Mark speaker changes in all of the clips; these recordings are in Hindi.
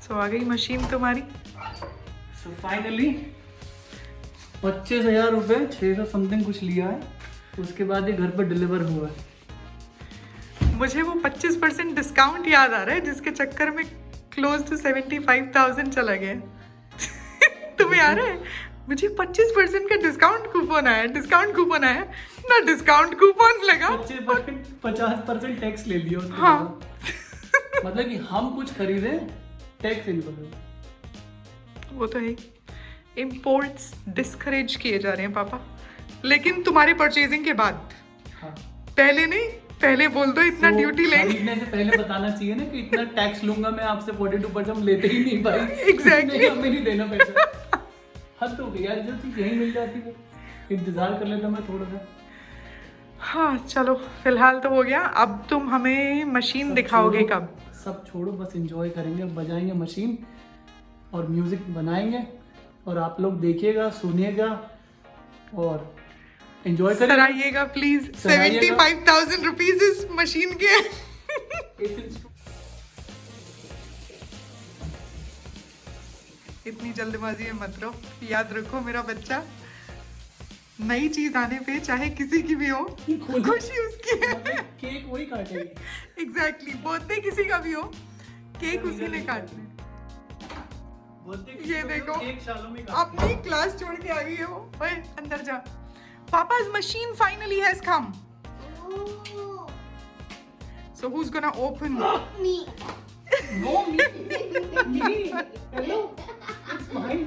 Speaker 1: सो आ गई मशीन तुम्हारी।
Speaker 2: सो फाइनली 25,000 रुपये 600 समथिंग कुछ लिया है, उसके बाद ये घर पर डिलीवर हुआ है।
Speaker 1: मुझे वो 25% डिस्काउंट याद आ रहा है जिसके चक्कर में क्लोज टू 75,000 चला गया। तुम्हें आ रहा है? मुझे 25% का डिस्काउंट कूपन आया, ना डिस्काउंट कूपन लगा।
Speaker 2: 50% टैक्स ले लिया उसके
Speaker 1: हाँ।
Speaker 2: बाद। मतलब कि हम कुछ खरीदे टैक्स इनको दो।
Speaker 1: वो तो है, इम्पोर्ट्स डिस्करेज किए जा रहे हैं पापा, लेकिन तुम्हारे परचेजिंग के बाद।
Speaker 2: हाँ।
Speaker 1: पहले नहीं, पहले बोल दो इतना
Speaker 2: तो
Speaker 1: ड्यूटी लेंगे।
Speaker 2: खरीदने से पहले बताना चाहिए ना कि इतना टैक्स लूंगा मैं आपसे, 42% हम लेते ही नहीं भाई।
Speaker 1: Exactly.
Speaker 2: नहीं, हमें नहीं देना पैसा। हद हो गई यार, जो चीज यहीं मिल जाती है इंतजार कर लेता मैं थोड़ा सा।
Speaker 1: हाँ चलो, फिलहाल तो हो गया। अब तुम हमें मशीन
Speaker 2: सब
Speaker 1: दिखाओगे
Speaker 2: छोड़ो,
Speaker 1: कब?
Speaker 2: सब छोड़ो, बस एंजॉय करेंगे, बजाएंगे मशीन और म्यूजिक बनाएंगे और आप लोग देखिएगा, सुनिएगा और एंजॉय करेंगे।
Speaker 1: सराइएगा प्लीज।
Speaker 2: सराहिएगा।
Speaker 1: 75,000 रुपीज इस मशीन के। इतनी जल्दबाजी में मत लो, याद रखो मेरा बच्चा, नई चीज आने पे चाहे किसी की भी हो, खुशी उसकी है।
Speaker 2: केक वही काटेगी।
Speaker 1: एग्जैक्टली, बर्थडे किसी का भी हो, केक उसी ने काटना है। ये देखो,
Speaker 2: केक शालों में
Speaker 1: अपनी क्लास छोड़ के आ गई है वो। ओए अंदर जा। Papa's machine finally has come.
Speaker 3: Oh,
Speaker 1: So who's gonna open?
Speaker 3: me.
Speaker 2: No, me. Hello, it's mine.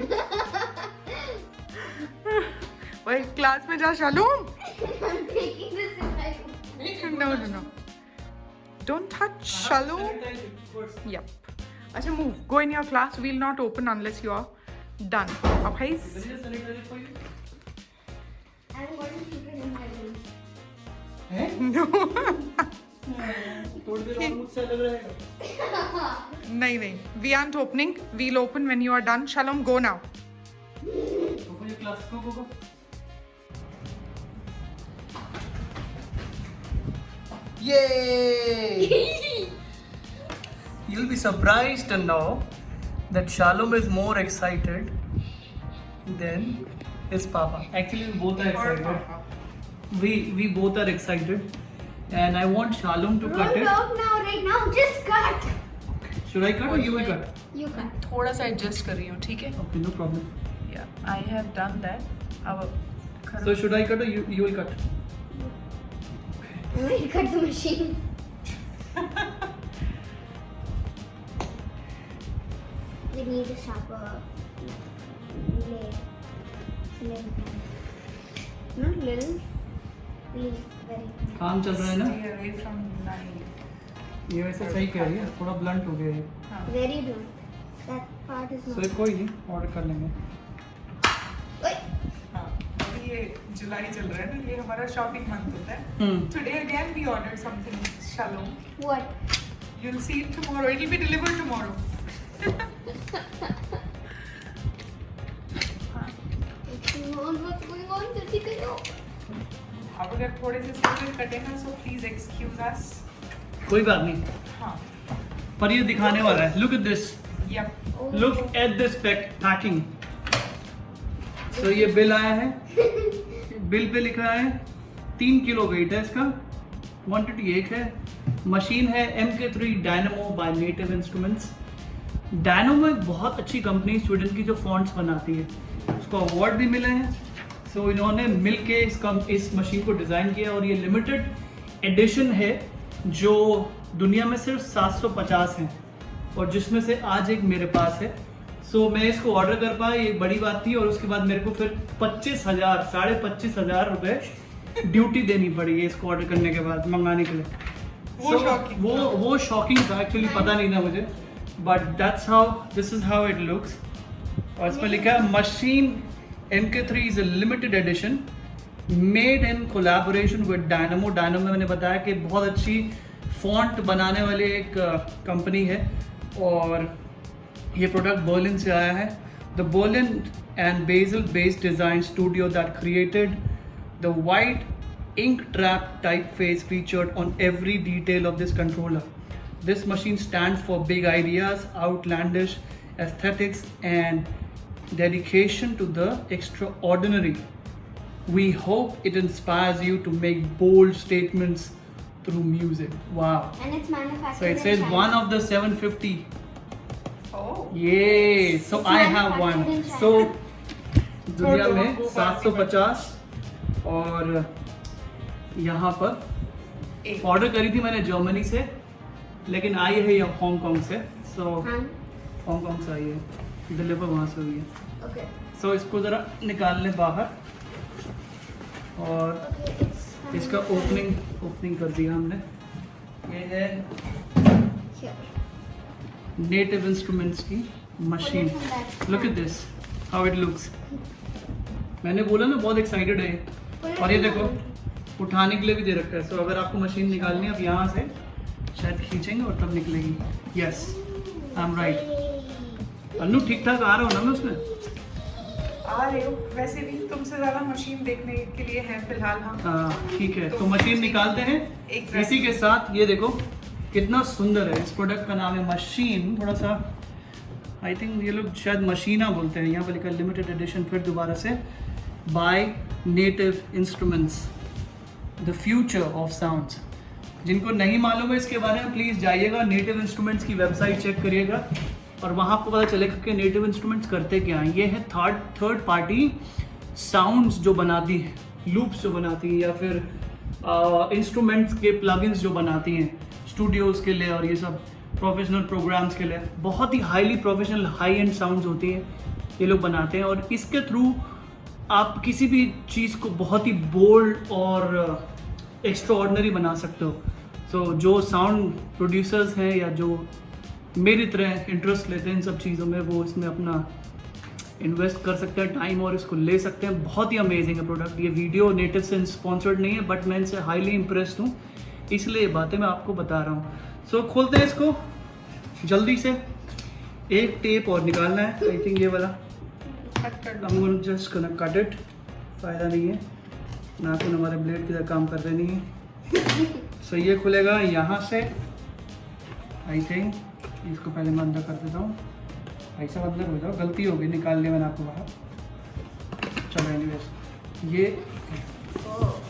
Speaker 1: ओए क्लास में जा शालूम।
Speaker 3: I'm taking this in my room.
Speaker 1: No. Don't touch Shalom. Yep. अच्छा move. Go in your class. We'll not open unless you are done. अब भाई
Speaker 3: I'm going to keep it in my room.
Speaker 1: no.
Speaker 2: थोड़ी देर और मुझसे अलग रहेगा।
Speaker 1: नहीं. We aren't opening. We'll open when you are done. Shalom, go now.
Speaker 2: तो फिर क्लास को होगा। Yay! You'll be surprised to know that Shalom is more excited than his papa. Actually, we both are excited. We both are excited, and I want Shalom to cut
Speaker 3: Don't
Speaker 2: it.
Speaker 3: talk now, right now. Just cut.
Speaker 2: Should I cut or you will cut?
Speaker 3: You cut.
Speaker 1: थोड़ा सा एडजस्ट कर रही हूँ, ठीक है?
Speaker 2: Okay, no problem.
Speaker 1: Yeah, I have done that. अब
Speaker 2: So should I cut or you will cut?
Speaker 3: I'm going to cut the machine. We need a sharper blade. Not little. Really very.
Speaker 2: काम चल रहा है ना?
Speaker 1: Stay away from knife.
Speaker 2: ये वैसे सही कह रही है, थोड़ा blunt हो गया है।
Speaker 1: हाँ.
Speaker 3: Very blunt. That part is
Speaker 2: So
Speaker 3: not.
Speaker 2: कोई नहीं, ऑर्डर कर लेंगे।
Speaker 3: Wait.
Speaker 1: हाँ, अभी ये जुलाई चल रहा है ना, ये हमारा शॉपिंग मंथ होता है।
Speaker 2: Hmm.
Speaker 1: Today again we ordered something, Shalom.
Speaker 3: What?
Speaker 1: You'll see it tomorrow. It'll be delivered tomorrow.
Speaker 3: What's going on? जल्दी करो.
Speaker 1: अब अगर थोड़े से स्लिप कटे ना, so please excuse us.
Speaker 2: कोई बात नहीं,
Speaker 1: हाँ.
Speaker 2: पर ये दिखाने वाला है। Look at this.
Speaker 1: Yep.
Speaker 2: Look at this packing. So ये बिल आया है, बिल पे लिखा है 3 किलो वेट है इसका, क्वांटिटी 1 है। मशीन है MK3 Dynamo by Native Instruments। Dynamo एक बहुत अच्छी कंपनी स्वीडन की जो फॉन्ट्स बनाती है, उसको अवार्ड भी मिले हैं। सो इन्होंने मिल के इस मशीन को डिज़ाइन किया और ये लिमिटेड एडिशन है जो दुनिया में सिर्फ 750 हैं और जिसमें से आज एक मेरे पास है। सो मैं इसको ऑर्डर कर पाया, ये बड़ी बात थी। और उसके बाद मेरे को फिर 25,000 25,500 रुपये ड्यूटी देनी पड़ी है इसको ऑर्डर करने के बाद, मंगाने के लिए।
Speaker 1: वो shocking था।
Speaker 2: वो शॉकिंग था, एक्चुअली पता नहीं था मुझे, but that's how this is how it looks. और इसमें लिखा है machine MK3 is a limited edition made in collaboration with dynamo. Dynamo मैंने बताया कि बहुत अच्छी फॉन्ट बनाने वाली एक कंपनी है और ये प्रोडक्ट बर्लिन से आया है। The Berlin and Basel based design studio that created the white ink trap typeface featured on every detail of this controller. This machine stands for big ideas, outlandish aesthetics, and dedication to the extraordinary. We hope it inspires you to make bold statements through music. Wow.
Speaker 3: And it's manufactured.
Speaker 2: So it
Speaker 3: in
Speaker 2: says
Speaker 3: China.
Speaker 2: one of the 750.
Speaker 1: Oh.
Speaker 2: Yay! So
Speaker 3: It's
Speaker 2: I have one.
Speaker 3: manufactured in
Speaker 2: So
Speaker 3: China.
Speaker 2: दुनिया
Speaker 1: लोगों
Speaker 2: में
Speaker 1: को
Speaker 2: 750 और यहाँ पर
Speaker 1: एक।
Speaker 2: ऑर्डर करी थी मैंने जर्मनी से, लेकिन आई है ये हांगकांग से। सो
Speaker 3: हाँ.
Speaker 2: हांगकांग से आई है, डिलीवर वहाँ से हुई है।
Speaker 3: Okay.
Speaker 2: सो इसको ज़रा निकाल लें बाहर और
Speaker 3: Okay. It's
Speaker 2: इसका ओपनिंग कर दिया हमने। ये है
Speaker 3: Here.
Speaker 2: नेटिव इंस्ट्रूमेंट्स की machine.
Speaker 3: Pull it from that
Speaker 2: look at
Speaker 3: stand.
Speaker 2: This how it looks. मैंने बोला ना बहुत एक्साइटेड है।
Speaker 3: Pull it
Speaker 2: और ये
Speaker 3: from
Speaker 2: देखो
Speaker 3: that.
Speaker 2: उठाने के लिए भी दे रखा है। सो अगर आपको मशीन निकालनी है, आप यहाँ से शायद खींचेंगे और तब निकलेगी। Yes, I am right. Annu ठीक ठाक आ रहा हूँ ना मैं उसमें?
Speaker 1: आ रहे हो, वैसे भी तुमसे ज्यादा मशीन देखने के लिए है फिलहाल हम।
Speaker 2: हाँ ठीक है, तो मशीन निकालते हैं।
Speaker 1: Exactly.
Speaker 2: इसी के साथ ये देखो कितना सुंदर है। इस प्रोडक्ट का नाम है मशीन। थोड़ा सा आई थिंक ये लोग शायद मशीना बोलते हैं। यहाँ पर लिखा है लिमिटेड एडिशन, फिर दोबारा से by Native Instruments, the future of sounds. जिनको नहीं मालूम है इसके बारे में, प्लीज़ जाइएगा नेटिव इंस्ट्रूमेंट्स की वेबसाइट चेक करिएगा और वहाँ आपको पता चलेगा कि नेटिव इंस्ट्रूमेंट्स करते क्या हैं। ये है थर्ड पार्टी साउंड्स जो बनाती हैं, लूप्स जो बनाती हैं, या फिर इंस्ट्रूमेंट्स के प्लगइन्स जो बनाती हैं स्टूडियोज़ के लिए और ये सब प्रोफेशनल प्रोग्राम्स के लिए। बहुत ही highly professional high end sounds होती हैं, ये लोग बनाते हैं। और इसके थ्रू आप किसी भी चीज़ को बहुत ही बोल्ड और एक्स्ट्रा ऑर्डिनरी बना सकते हो। सो जो साउंड प्रोड्यूसर्स हैं या जो मेरी तरह इंटरेस्ट लेते हैं इन सब चीज़ों में, वो इसमें अपना इन्वेस्ट कर सकते हैं टाइम और इसको ले सकते हैं। बहुत ही अमेजिंग है प्रोडक्ट। ये वीडियो नेटिव से स्पॉन्सर्ड नहीं है, बट मैं इनसे हाईली इम्प्रेस्ड हूँ, इसलिए ये बातें मैं आपको बता रहा हूँ। सो खोलते हैं इसको जल्दी से। एक टेप और निकालना है, आई थिंक ये वाला।
Speaker 1: कट कर दो।
Speaker 2: I'm just gonna cut it। फ़ायदा नहीं है, नाखून हमारे ब्लेड की तरह काम कर रहे नहीं है। सो ये खुलेगा यहाँ से, आई थिंक। इसको पहले मैं अंदर कर देता हूँ। ऐसा अंदर हो जाओ, गलती हो गई निकाल लिया मैंने आपको बाहर। चलो एनीवेज,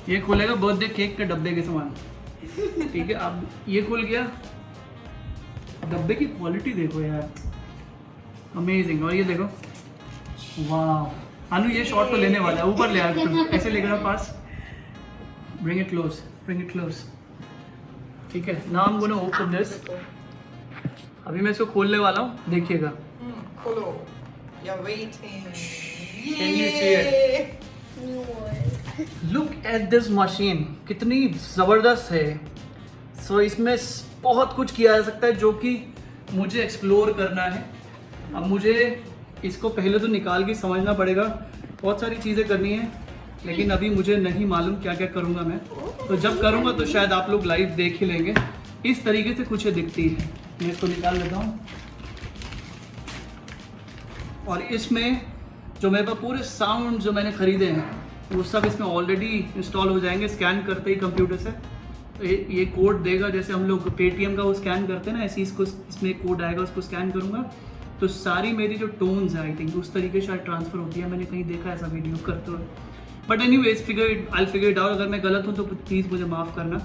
Speaker 2: ये खुलेगा बर्थडे केक के डब्बे के समान। ठीक है, अब ये खुल गया। डब्बे की क्वालिटी देखो यार, अमेजिंग। और ये देखो, वाह। अनु ये शॉट तो लेने वाला है, ऊपर ले आया तुम, ऐसे लेकर आओ पास। Bring it close, bring it close. ठीक है, now I am gonna open this. अभी मैं इसको खोलने वाला हूँ, देखिएगा।
Speaker 1: खोलो। You're waiting.
Speaker 2: Can you see it?
Speaker 3: New world.
Speaker 2: Look at this machine, कितनी ज़बरदस्त है। सो इसमें बहुत कुछ किया जा सकता है जो कि मुझे एक्सप्लोर करना है। अब मुझे इसको पहले तो निकाल के समझना पड़ेगा, बहुत सारी चीज़ें करनी है, लेकिन अभी मुझे नहीं मालूम क्या क्या करूँगा मैं। तो जब करूँगा तो शायद आप लोग लाइव देख ही लेंगे। इस तरीके से कुछ दिखती है। मैं इसको निकाल लेता हूँ और इसमें जो मेरे पास पूरे साउंड जो मैंने ख़रीदे हैं वो सब इसमें ऑलरेडी इंस्टॉल हो जाएंगे स्कैन करते ही कंप्यूटर से। तो ये कोड देगा, जैसे हम लोग पेटीएम का वो स्कैन करते हैं ना, ऐसे इसको इसमें कोड आएगा, उसको स्कैन करूँगा तो सारी मेरी जो टोन्स है आई थिंक उस तरीके से शायद ट्रांसफ़र होती है। मैंने कहीं देखा ऐसा वीडियो करते हुए, but anyways I figure it out. अगर मैं गलत हूँ तो प्लीज़ मुझे माफ़ करना।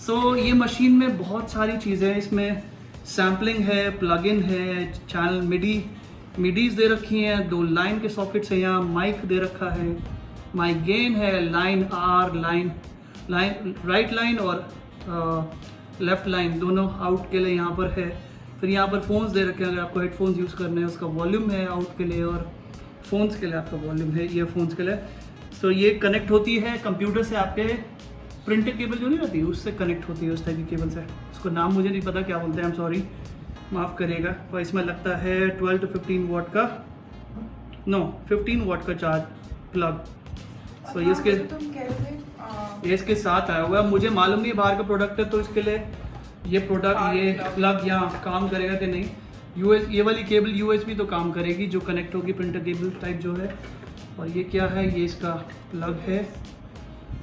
Speaker 2: सो ये मशीन में बहुत सारी चीज़ें हैं। इसमें सैम्पलिंग है, प्लगइन है, चैनल मिडीज़ दे रखी हैं, 2 लाइन के सॉकेट्स हैं, यहाँ माइक दे रखा है, माइक गेन है, line R, line right line और लेफ्ट लाइन दोनों आउट के लिए यहाँ पर है। फिर यहाँ पर फ़ोन्स दे रखे हैं, अगर आपको हेडफोन्स यूज़ करने हैं उसका वॉल्यूम है आउट के लिए, और फ़ोन्स के लिए आपका वॉल्यूम है, ईयरफोन्स के लिए। सो ये कनेक्ट होती है कंप्यूटर से, आपके प्रिंटेड केबल जो नहीं रहती उससे कनेक्ट होती है, उस टाइप की केबल से। उसको नाम मुझे नहीं पता क्या बोलते हैं, आई एम सॉरी, माफ़ करिएगा। और इसमें लगता है 12 to 15 वाट का, नो 15 वाट का चार्ज प्लग। सो ये इसके
Speaker 1: तुम कह रहे थे
Speaker 2: ये इसके साथ आया हुआ है। मुझे मालूम नहीं बाहर का प्रोडक्ट है, तो इसके लिए ये प्रोडक्ट ये प्लग यहाँ काम करेगा कि नहीं। ये वाली केबल USB तो काम करेगी जो कनेक्ट होगी, प्रिंटर केबल टाइप जो है। और ये क्या है, ये इसका प्लग है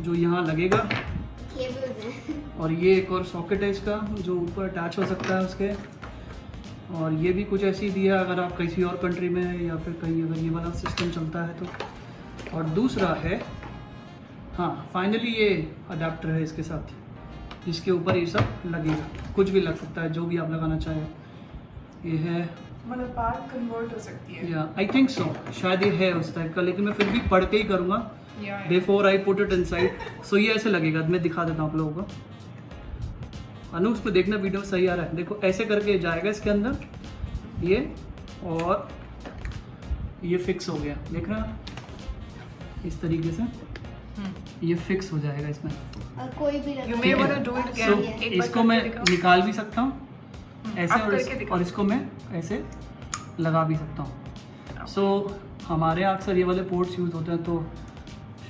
Speaker 2: जो यहाँ लगेगा।
Speaker 3: Cables हैं।
Speaker 2: और ये एक और सॉकेट है इसका जो ऊपर अटैच हो सकता है उसके। और ये भी कुछ ऐसी दिया अगर आप किसी और कंट्री में है या फिर कहीं अगर ये वाला सिस्टम चलता है तो। और दूसरा है, हाँ फाइनली ये अडेप्टर है इसके साथ, जिसके ऊपर ये सब लगेगा, कुछ भी लग सकता है जो भी आप लगाना चाहें। ये है,
Speaker 1: मतलब पार्ट कन्वर्ट हो सकती है।
Speaker 2: या आई थिंक सो, शायद ये है उस टाइप का, लेकिन मैं फिर भी पढ़ के ही करूँगा before I put it inside. So ये ऐसे लगेगा, मैं दिखा देता हूँ आप लोगों को। अनु उसमें देखना वीडियो सही आ रहा है, देखो ऐसे करके जाएगा इसके अंदर ये, और ये फिक्स हो गया, देख रहे हैं इस तरीके से ये फिक्स हो जाएगा इसमें।
Speaker 3: और कोई भी
Speaker 1: You
Speaker 3: लगा
Speaker 1: may
Speaker 2: ठीक है।
Speaker 1: wanna do it
Speaker 2: So,
Speaker 1: again. एक बार
Speaker 2: इसको मैं
Speaker 1: करके दिखाओ।
Speaker 2: निकाल भी सकता हूँ ऐसे,
Speaker 1: आप करके दिखाओ।
Speaker 2: और इसको मैं ऐसे लगा भी सकता हूँ। सो हमारे यहाँ अक्सर ये वाले पोर्ट्स यूज़ होते हैं, तो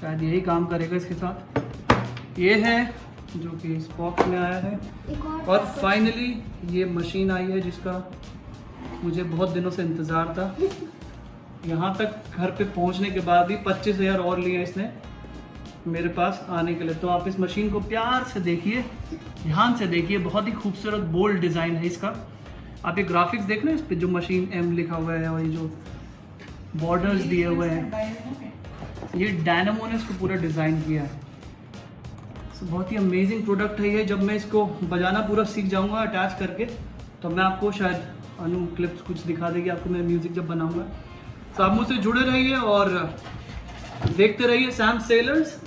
Speaker 2: शायद यही काम करेगा इसके साथ। ये है जो कि इस बॉक्स में आया है।
Speaker 3: एक
Speaker 2: और फाइनली ये मशीन आई है जिसका मुझे बहुत दिनों से इंतज़ार था। यहाँ तक घर पे पहुँचने के बाद भी 25,000 और लिए इसने मेरे पास आने के लिए। तो आप इस मशीन को प्यार से देखिए, ध्यान से देखिए, बहुत ही खूबसूरत बोल्ड डिज़ाइन है इसका। आप ये ग्राफिक्स देख रहे हैं इस पर, जो मशीन M लिखा हुआ है और ये जो बॉर्डर्स दिए हुए हैं, ये डायनामो ने इसको पूरा डिज़ाइन किया है। So, बहुत ही अमेजिंग प्रोडक्ट है ये। जब मैं इसको बजाना पूरा सीख जाऊंगा अटैच करके, तो मैं आपको शायद अनु क्लिप्स कुछ दिखा देगी आपको, मैं म्यूज़िक जब बनाऊंगा। तो आप मुझसे जुड़े रहिए और देखते रहिए सैम सेलर्स,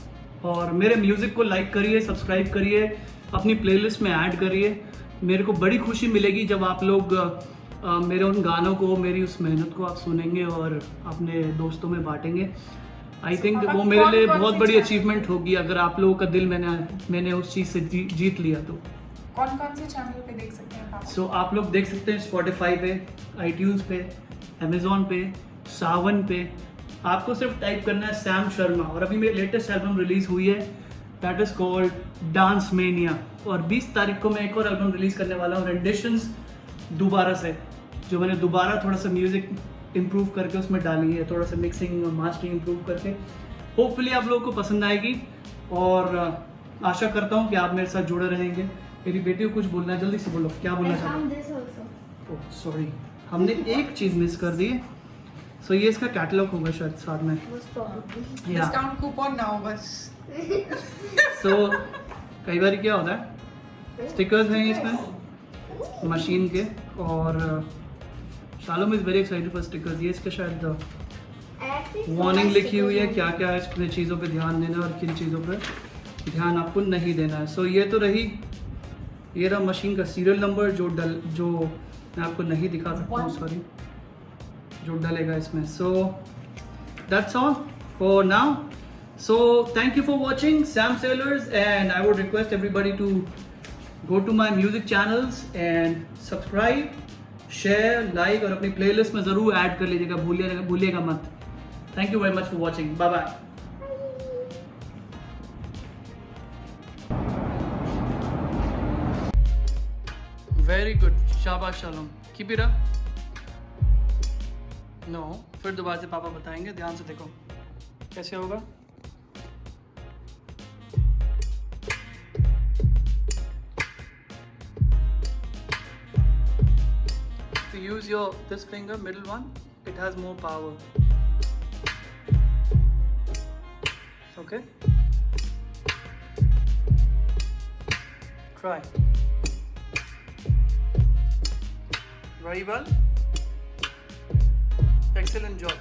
Speaker 2: और मेरे म्यूज़िक को लाइक करिए, सब्सक्राइब करिए, अपनी प्लेलिस्ट में ऐड करिए। मेरे को बड़ी खुशी मिलेगी जब आप लोग मेरे उन गानों को, मेरी उस मेहनत को आप सुनेंगे और अपने दोस्तों में बांटेंगे। आई थिंक
Speaker 1: पापा,
Speaker 2: वो मेरे लिए
Speaker 1: कौन-कौन
Speaker 2: बहुत
Speaker 1: सी
Speaker 2: बड़ी
Speaker 1: चैनल?
Speaker 2: अचीवमेंट होगी अगर आप लोगों का दिल मैंने उस चीज़ से जीत लिया तो।
Speaker 1: कौन कौन से चैनल पे देख सकते हैं पापा?
Speaker 2: सो आप लोग देख सकते हैं स्पॉटिफाई पे, आईट्यून्स पे, अमेजोन पे, सावन पे। आपको सिर्फ टाइप करना है सैम शर्मा, और अभी मेरी लेटेस्ट एल्बम रिलीज हुई है, that is called dance mania. और 20 तारीख को मैं एक और एल्बम रिलीज करने वाला हूँ, रेंडिशंस दोबारा से, जो मैंने दोबारा थोड़ा सा म्यूजिक इम्प्रूव करके उसमें डाली है, थोड़ा सा मिक्सिंग और मास्टरिंग इम्प्रूव करके। होपफुली आप लोगों को पसंद आएगी, और आशा करता हूँ कि आप मेरे साथ जुड़े रहेंगे। मेरी बेटी को कुछ बोलना है, जल्दी से बोलो, क्या बोलना चाहते हो? ओह सॉरी, हमने एक चीज़ मिस कर दी। सो ये इसका कैटलॉग होगा शायद साथ में, या
Speaker 1: डिस्काउंट कूपन ना हो बस।
Speaker 2: सो कई बार क्या होता है, स्टिकर्स हैं इसमें मशीन के, और shalom is very excited for stickers. ये इसका शायद वार्निंग लिखी हुई है क्या क्या इसमें चीज़ों पे ध्यान देना और किन चीज़ों पे ध्यान आपको नहीं देना है। सो ये तो रही, ये रहा मशीन का सीरियल नंबर जो मैं आपको नहीं दिखा सकता हूँ, सॉरी, जो डलेगा इसमें। So that's all for now. So thank you for watching Sam Sailors, and I would request everybody to go to my music channels and subscribe, share, like, और अपनी playlist में ज़रूर ऐड कर लीजिएगा, भूलिएगा मत। Thank you very much for watching. Bye bye. Very good. शाबाश shalom, keep it up. No, फिर दोबारा से पापा बताएंगे, ध्यान से देखो कैसे होगा। If you use this finger, middle one, it has more power. Okay? Try. Very well. Excellent job.